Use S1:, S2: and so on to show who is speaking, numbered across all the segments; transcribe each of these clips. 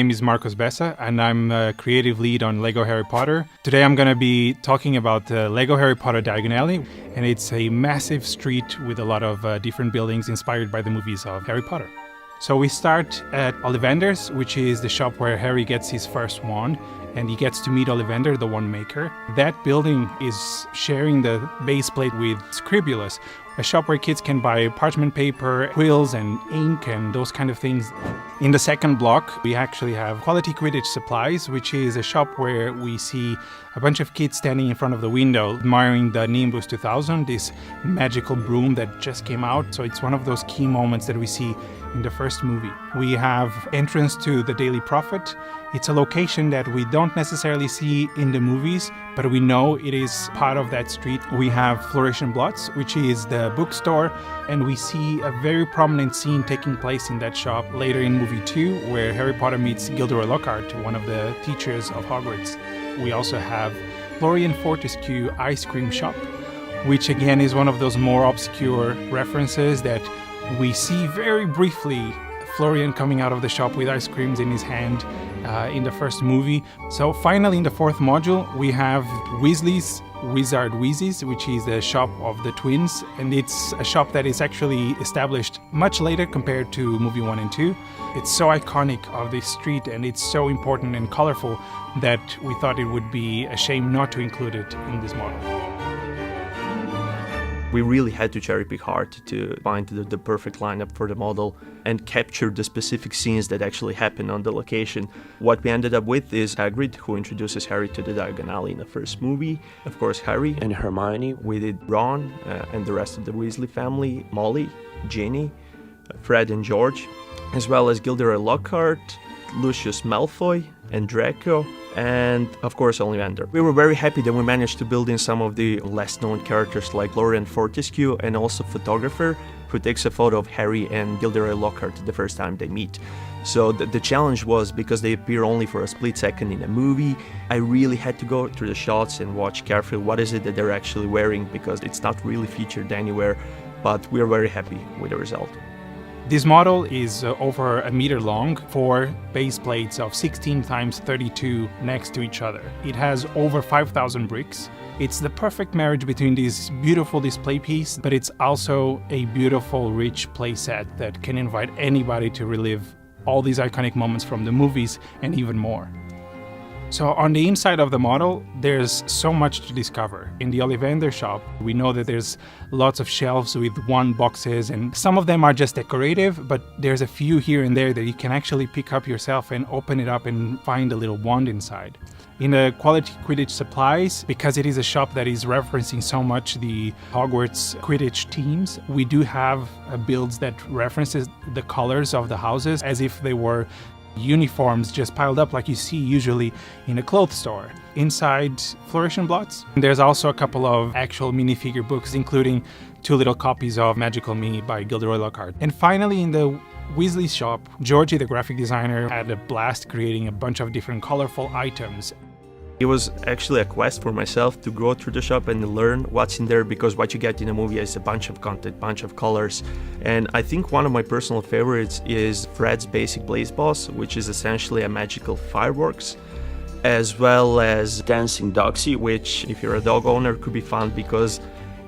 S1: My name is Marcos Bessa, and I'm a creative lead on Lego Harry Potter. Today I'm going to be talking about Lego Harry Potter Diagon Alley, and it's a massive street with a lot of different buildings inspired by the movies of Harry Potter. So we start at Ollivander's, which is the shop where Harry gets his first wand, and he gets to meet Ollivander, the wand maker. That building is sharing the base plate with Scribulous, a shop where kids can buy parchment paper, quills and ink and those kind of things. In the second block, we actually have Quality Quidditch Supplies, which is a shop where we see a bunch of kids standing in front of the window admiring the Nimbus 2000, this magical broom that just came out. So it's one of those key moments that we see in the first movie. We have entrance to the Daily Prophet. It's a location that we don't necessarily see in the movies, but we know it is part of that street. We have Flourish and Blots, which is the bookstore, and we see a very prominent scene taking place in that shop later in movie 2, where Harry Potter meets Gilderoy Lockhart, one of the teachers of Hogwarts. We also have Florian Fortescue Ice Cream Shop, which again is one of those more obscure references that we see very briefly Florian coming out of the shop with ice creams in his hand in the first movie. So finally in the fourth module we have Weasley's Wizard Wheezy's, which is the shop of the twins, and it's a shop that is actually established much later compared to movie 1 and 2. It's so iconic of this street and it's so important and colorful that we thought it would be a shame not to include it in this model.
S2: We really had to cherry pick hard to find the perfect lineup for the model and capture the specific scenes that actually happen on the location. What we ended up with is Hagrid, who introduces Harry to the Diagon Alley in the first movie. Of course, Harry and Hermione. We did Ron and the rest of the Weasley family, Molly, Ginny, Fred and George, as well as Gilderoy Lockhart, Lucius Malfoy, and Draco, and of course Ollivander. We were very happy that we managed to build in some of the less known characters like Florian Fortescue and also photographer who takes a photo of Harry and Gilderoy Lockhart the first time they meet. So the challenge was, because they appear only for a split second in a movie, I really had to go through the shots and watch carefully what is it that they're actually wearing, because it's not really featured anywhere, but we're very happy with the result.
S1: This model is over a meter long, 4 base plates of 16 x 32 next to each other. It has over 5,000 bricks. It's the perfect marriage between this beautiful display piece, but it's also a beautiful, rich playset that can invite anybody to relive all these iconic moments from the movies and even more. So on the inside of the model, there's so much to discover. In the Ollivander shop, we know that there's lots of shelves with wand boxes, and some of them are just decorative, but there's a few here and there that you can actually pick up yourself and open it up and find a little wand inside. In the Quality Quidditch Supplies, because it is a shop that is referencing so much the Hogwarts Quidditch teams, we do have builds that references the colors of the houses as if they were uniforms just piled up like you see usually in a clothes store. Inside Flourish and Blots, there's also a couple of actual minifigure books, including 2 little copies of Magical Me by Gilderoy Lockhart. And finally, in the Weasley shop, Georgie, the graphic designer, had a blast creating a bunch of different colorful items.
S2: It was actually a quest for myself to go through the shop and learn what's in there, because what you get in a movie is a bunch of content, bunch of colors. And I think one of my personal favorites is Fred's basic Blaze Boss, which is essentially a magical fireworks, as well as Dancing Dogsy, which if you're a dog owner could be fun because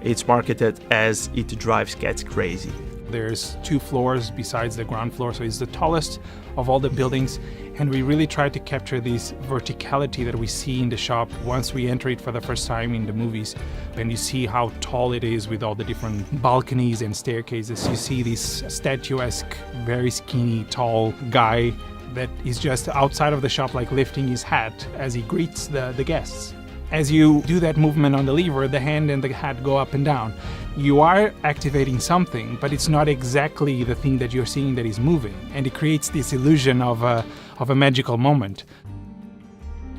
S2: it's marketed as It Drives Cats Crazy.
S1: There's 2 floors besides the ground floor, so it's the tallest of all the buildings, and we really tried to capture this verticality that we see in the shop once we enter it for the first time in the movies. And you see how tall it is with all the different balconies and staircases. You see this statuesque, very skinny, tall guy that is just outside of the shop, like lifting his hat as he greets the guests. As you do that movement on the lever, the hand and the hat go up and down. You are activating something, but it's not exactly the thing that you're seeing that is moving, and it creates this illusion of a magical moment.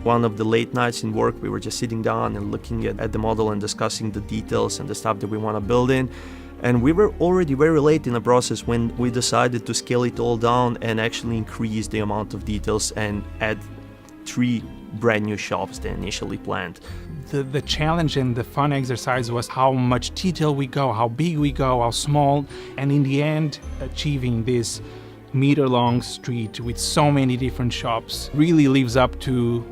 S2: One of the late nights in work, we were just sitting down and looking at the model and discussing the details and the stuff that we want to build in. And we were already very late in the process when we decided to scale it all down and actually increase the amount of details and add 3 brand new shops than initially planned.
S1: The challenge and the fun exercise was how much detail we go, how big we go, how small, and in the end achieving this meter-long street with so many different shops really lives up to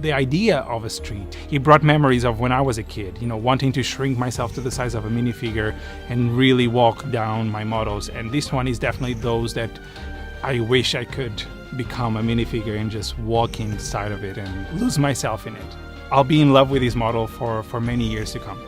S1: the idea of a street. It brought memories of when I was a kid, wanting to shrink myself to the size of a minifigure and really walk down my models. And this one is definitely those that I wish I could become a minifigure and just walk inside of it and lose myself in it. I'll be in love with this model for many years to come.